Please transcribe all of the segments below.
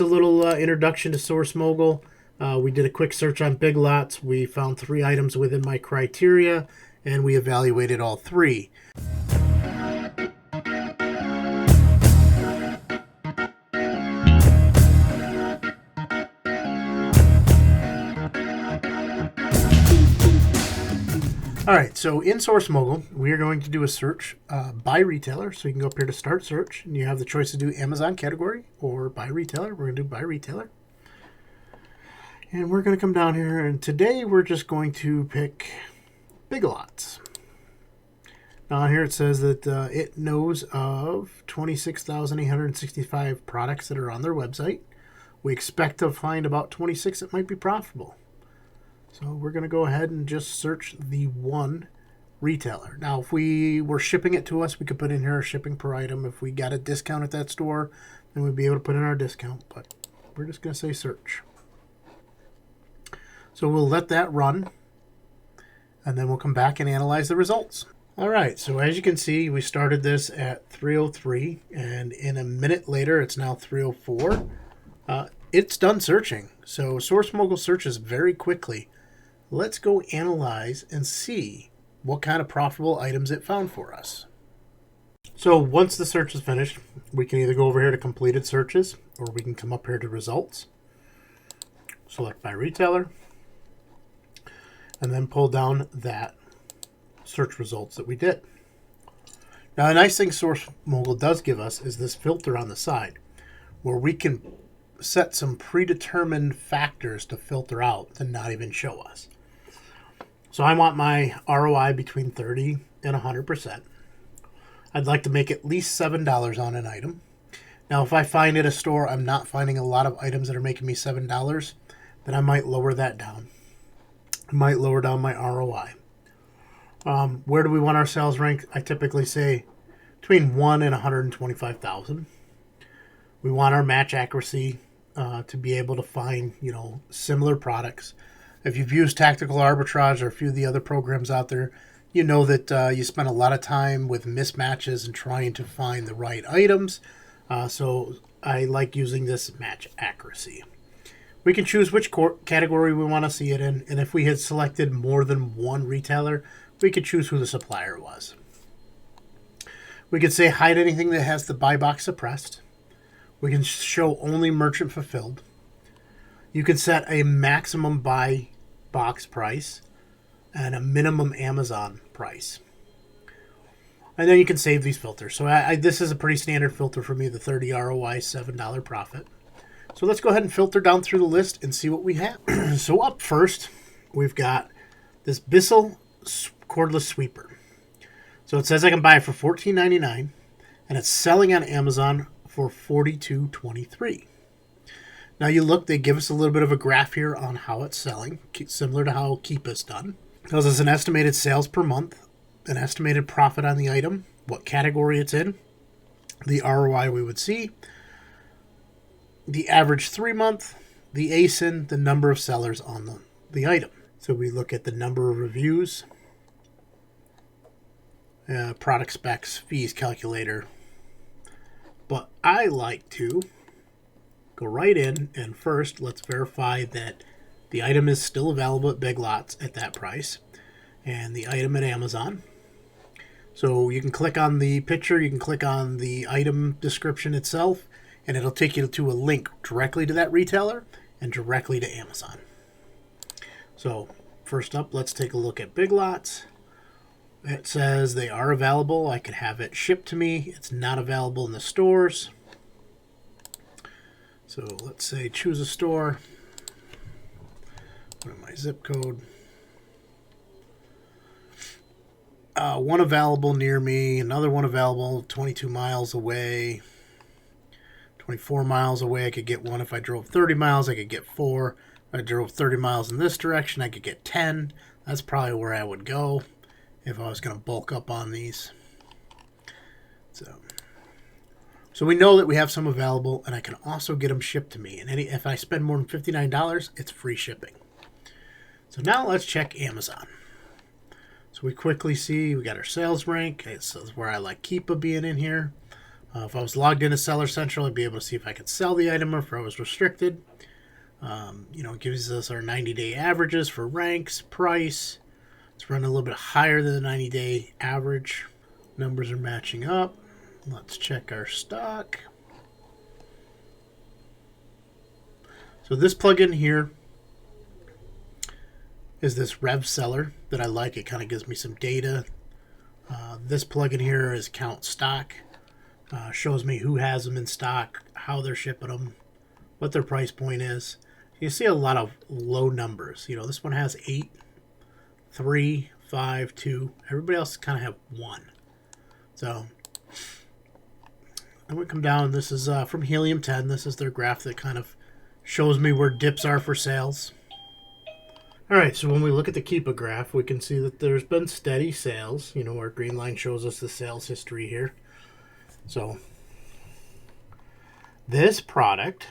A little introduction to Source Mogul. We did a quick search on Big Lots. We found 3 items within my criteria, and we evaluated all 3. Alright, so in Source Mogul, we are going to do a search by retailer. So you can go up here to Start Search, and you have the choice to do Amazon category or by retailer. We're going to do by retailer. And we're going to come down here, and today we're just going to pick Big Lots. Now here it says that it knows of 26,865 products that are on their website. We expect to find about 26 that might be profitable. So we're going to go ahead and just search the one retailer. Now, if we were shipping it to us, we could put in here our shipping per item. If we got a discount at that store, then we'd be able to put in our discount. But we're just going to say search. So we'll let that run, and then we'll come back and analyze the results. All right, so as you can see, we started this at 3:03, and in a minute later, it's now 3:04. It's done searching. So Source Mogul searches very quickly. Let's go analyze and see what kind of profitable items it found for us. So once the search is finished, we can either go over here to completed searches, or we can come up here to results, select by retailer, and then pull down that search results that we did. Now, a nice thing Source Mogul does give us is this filter on the side, where we can set some predetermined factors to filter out to not even show us. So I want my ROI between 30 and 100%. I'd like to make at least $7 on an item. Now, if I find at a store I'm not finding a lot of items that are making me $7, then I might lower that down. I might lower down my ROI. Where do we want our sales rank? I typically say between 1 and 125,000. We want our match accuracy to be able to find, similar products. If you've used Tactical Arbitrage or a few of the other programs out there, you know that you spend a lot of time with mismatches and trying to find the right items. So I like using this match accuracy. We can choose which category we want to see it in, and if we had selected more than one retailer, we could choose who the supplier was. We could say hide anything that has the buy box suppressed. We can show only merchant fulfilled. You can set a maximum buy box price and a minimum Amazon price. And then you can save these filters. So this is a pretty standard filter for me, the 30 ROI, $7 profit. So let's go ahead and filter down through the list and see what we have. So up first, we've got this Bissell cordless sweeper. So it says I can buy it for $14.99, and it's selling on Amazon for $42.23. Now you look, they give us a little bit of a graph here on how it's selling, similar to how Keep is done. It tells us an estimated sales per month, an estimated profit on the item, what category it's in, the ROI we would see, the average 3-month, the ASIN, the number of sellers on the item. So we look at the number of reviews, product specs, fees calculator. But I like to go right in, and first let's verify that the item is still available at Big Lots at that price, and the item at Amazon. So you can click on the picture, you can click on the item description itself, and it'll take you to a link directly to that retailer and directly to Amazon. So first up, let's take a look at Big Lots. It says they are available. I could have it shipped to me. It's not available in the stores. So let's say choose a store. Put in my zip code. One available near me. Another one available 22 miles away. 24 miles away, I could get one. If I drove 30 miles, I could get 4. If I drove 30 miles in this direction, I could get 10. That's probably where I would go if I was going to bulk up on these. So we know that we have some available, and I can also get them shipped to me. And if I spend more than $59, it's free shipping. So now let's check Amazon. So we quickly see we got our sales rank. It says where I like Keepa being in here. If I was logged into Seller Central, I'd be able to see if I could sell the item or if I was restricted. It gives us our 90-day averages for ranks, price. It's running a little bit higher than the 90-day average. Numbers are matching up. Let's check our stock. So this plugin here is this Rev Seller that I like. It kind of gives me some data. This plugin here is Count Stock. Shows me who has them in stock, how they're shipping them, what their price point is. You see a lot of low numbers. This one has 8, 3, 5, 2. Everybody else kind of have 1. So I'm going to come down. This is from Helium 10. This is their graph that kind of shows me where dips are for sales. All right, so when we look at the Keepa graph, we can see that there's been steady sales. Our green line shows us the sales history here. So this product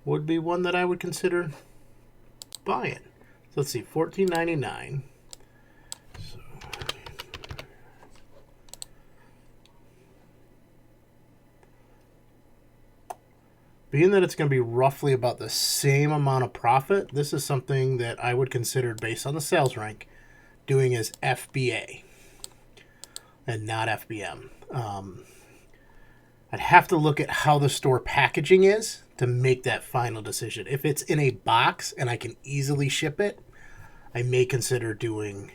would be one that I would consider buying. So let's see, $14.99. So being that it's going to be roughly about the same amount of profit, this is something that I would consider, based on the sales rank, doing as FBA and not FBM. I'd have to look at how the store packaging is to make that final decision. If it's in a box and I can easily ship it, I may consider doing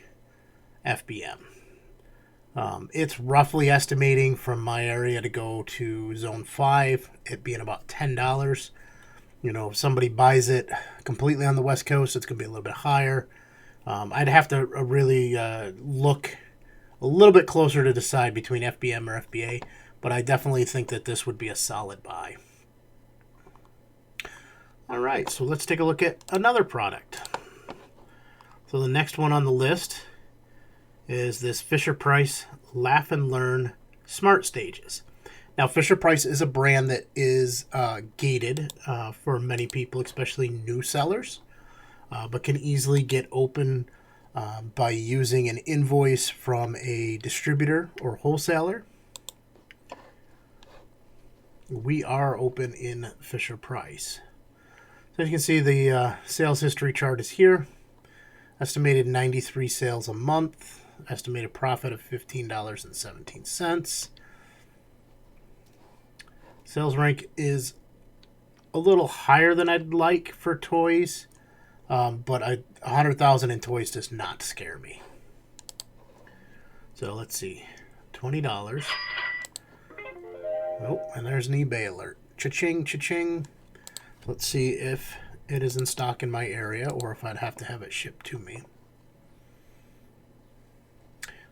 FBM. It's roughly estimating from my area to go to zone 5, it being about $10. If somebody buys it completely on the West Coast, it's going to be a little bit higher. I'd have to really look a little bit closer to decide between FBM or FBA, but I definitely think that this would be a solid buy. All right, so let's take a look at another product. So the next one on the list is this FisherPrice Laugh and Learn Smart Stages. Now, FisherPrice is a brand that is gated for many people, especially new sellers, but can easily get open by using an invoice from a distributor or wholesaler. We are open in FisherPrice. So as you can see, the sales history chart is here. Estimated 93 sales a month. Estimated profit of $15.17. Sales rank is a little higher than I'd like for toys, but 100,000 in toys does not scare me. So let's see, $20. Oh, and there's an eBay alert. Cha-ching, cha-ching. Let's see if it is in stock in my area or if I'd have to have it shipped to me.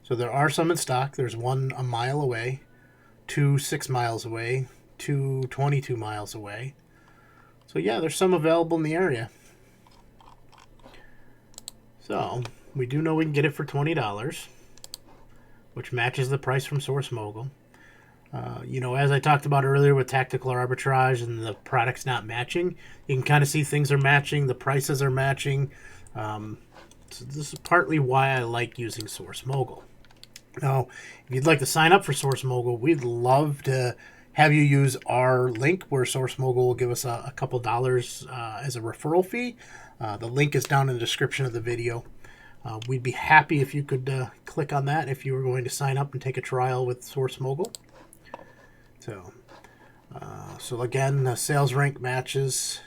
So there are some in stock. There's one a mile away, 2 6 miles away, 2 22 miles away. So yeah, there's some available in the area. So we do know we can get it for $20, which matches the price from Source Mogul. As I talked about earlier with tactical arbitrage and the products not matching, you can kind of see things are matching, the prices are matching. So this is partly why I like using Source Mogul. Now, if you'd like to sign up for Source Mogul, we'd love to have you use our link where Source Mogul will give us a couple dollars as a referral fee. The link is down in the description of the video. We'd be happy if you could click on that if you were going to sign up and take a trial with Source Mogul. So again, the sales rank matches.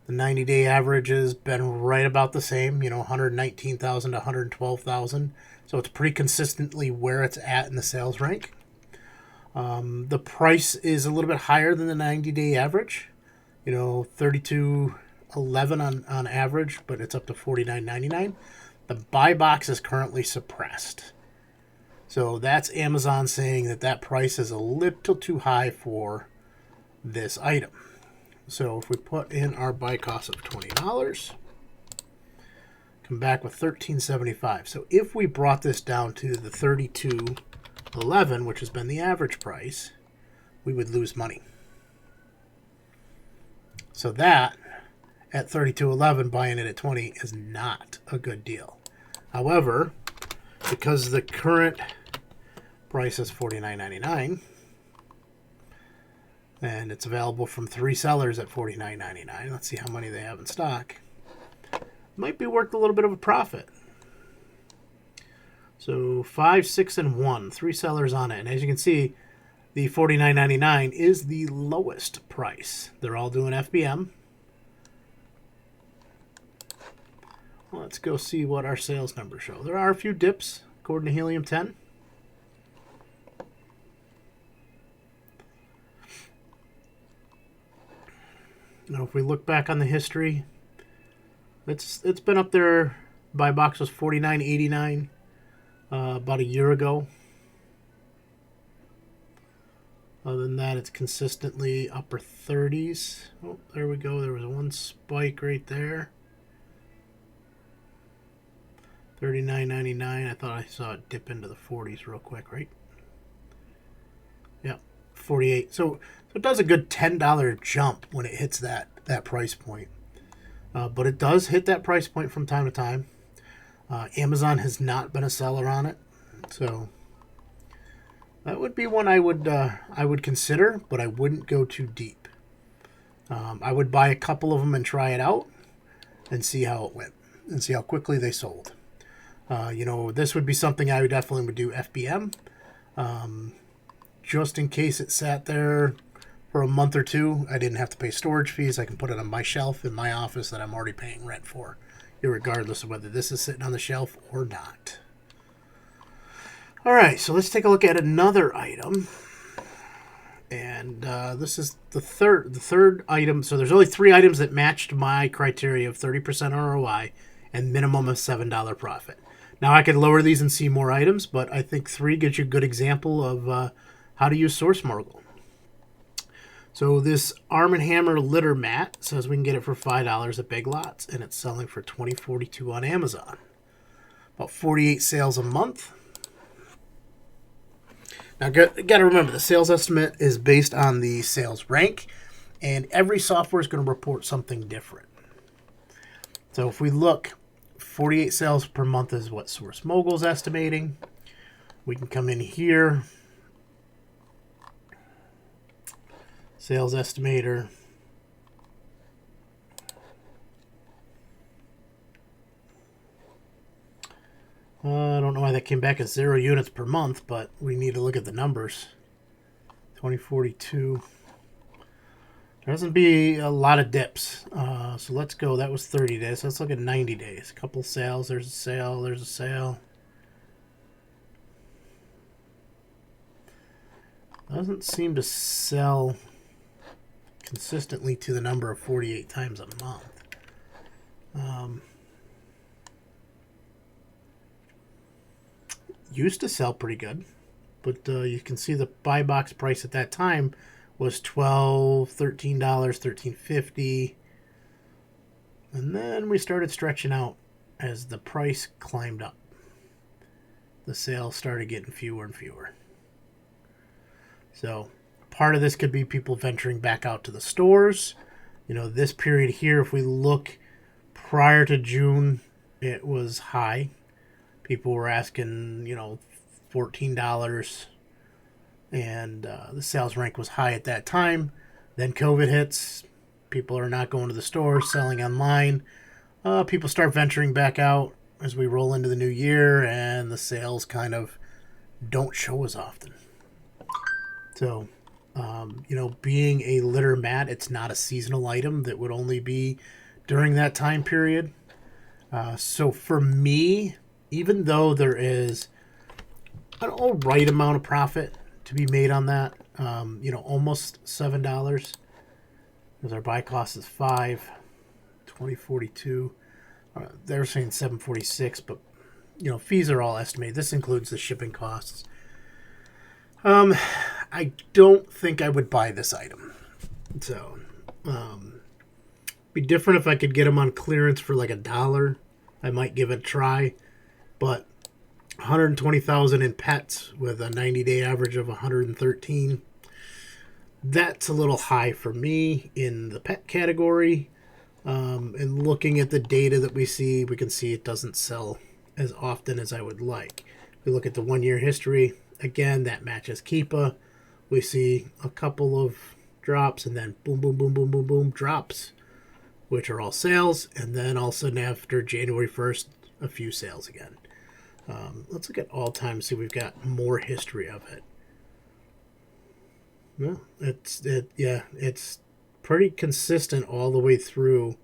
The 90-day average has been right about the same, 119,000 to 112,000. So it's pretty consistently where it's at in the sales rank. The price is a little bit higher than the 90-day average, $32.11 on average, but it's up to $49.99. The buy box is currently suppressed. So that's Amazon saying that price is a little too high for this item. So if we put in our buy cost of $20, come back with $13.75. So if we brought this down to the $32.11, which has been the average price, we would lose money. So that, at $32.11, buying it at $20 is not a good deal. However, because the current price is $49.99. And it's available from 3 sellers at $49.99. Let's see how many they have in stock. Might be worth a little bit of a profit. So 5, 6, and 1. 3 sellers on it. And as you can see, the $49.99 is the lowest price. They're all doing FBM. Let's go see what our sales numbers show. There are a few dips according to Helium 10. Now, if we look back on the history, it's been up there. Buy box was $49.89 about a year ago. Other than that, it's consistently upper 30s. Oh, there we go. There was one spike right there. $39.99. I thought I saw it dip into the 40s real quick, right? Yeah, 48. So it does a good $10 jump when it hits that price point. But it does hit that price point from time to time. Amazon has not been a seller on it, so that would be one I would consider, but I wouldn't go too deep. I would buy a couple of them and try it out and see how it went and see how quickly they sold. This would be something I definitely would do FBM, just in case it sat there for a month or two. I didn't have to pay storage fees. I can put it on my shelf in my office that I'm already paying rent for, regardless of whether this is sitting on the shelf or not. All right, so let's take a look at another item. And this is the third item. So there's only 3 items that matched my criteria of 30% ROI and minimum of $7 profit. Now I could lower these and see more items, but I think 3 gives you a good example of how to use Source Mogul. So this Arm & Hammer litter mat says we can get it for $5 at Big Lots, and it's selling for $20.42 on Amazon. About 48 sales a month. Now, got to remember, the sales estimate is based on the sales rank, and every software is going to report something different. So if we look, 48 sales per month is what Source Mogul is estimating. We can come in here, sales estimator. I don't know why that came back as 0 units per month, but we need to look at the numbers. 2042. There doesn't be a lot of dips. So let's go. That was 30 days. Let's look at 90 days. A couple sales. There's a sale. There's a sale. Doesn't seem to sell consistently to the number of 48 times a month. Used to sell pretty good, but you can see the buy box price at that time was $13, $13.50, and then we started stretching out as the price climbed up. The sales started getting fewer and fewer. So part of this could be people venturing back out to the stores. This period here, if we look prior to June, it was high. People were asking, $14, and the sales rank was high at that time. Then COVID hits. People are not going to the stores, selling online. People start venturing back out as we roll into the new year, and the sales kind of don't show as often. So, being a litter mat, it's not a seasonal item that would only be during that time period. So for me, even though there is an all right amount of profit to be made on that, almost $7, because our buy cost is $5, $20.42. They're saying $7.46, but fees are all estimated. This includes the shipping costs. I don't think I would buy this item. So, be different if I could get them on clearance for like $1. I might give it a try. But 120,000 in pets with a 90-day average of 113. That's a little high for me in the pet category. And looking at the data that we see, we can see it doesn't sell as often as I would like. If we look at the 1-year history, again, that matches Keepa. We see a couple of drops, and then boom, boom, boom, boom, boom, boom, drops, which are all sales. And then all of a sudden after January 1st, a few sales again. Let's look at all time, see if we've got more history of it. No, it's pretty consistent all the way through.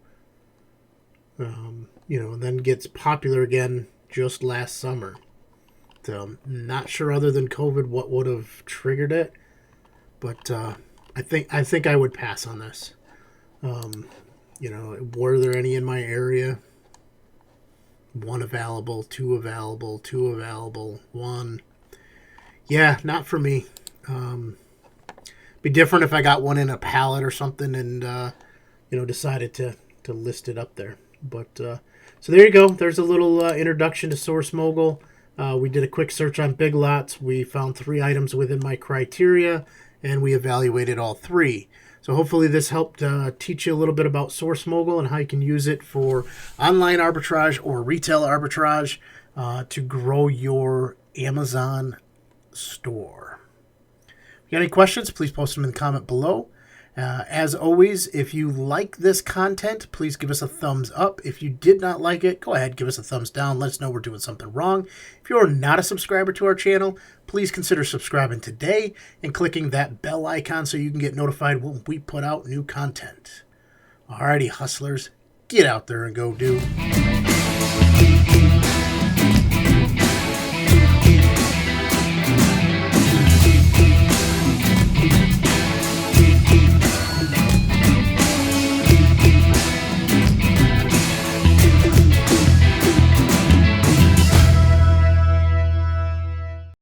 And then gets popular again just last summer. So not sure, other than COVID, what would have triggered it, but I think I would pass on this. Were there any in my area? 1 available, 2 available, 2 available, 1. Yeah, not for me. Be different if I got one in a pallet or something and decided to list it up there. But so there you go. There's a little introduction to Source Mogul. We did a quick search on Big Lots. We found 3 items within my criteria, and we evaluated all 3. So hopefully this helped teach you a little bit about Source Mogul and how you can use it for online arbitrage or retail arbitrage to grow your Amazon store. If you got any questions, please post them in the comment below. As always, if you like this content, please give us a thumbs up. If you did not like it, go ahead, give us a thumbs down. Let us know we're doing something wrong. If you are not a subscriber to our channel, please consider subscribing today and clicking that bell icon so you can get notified when we put out new content. Alrighty, hustlers, get out there and go do.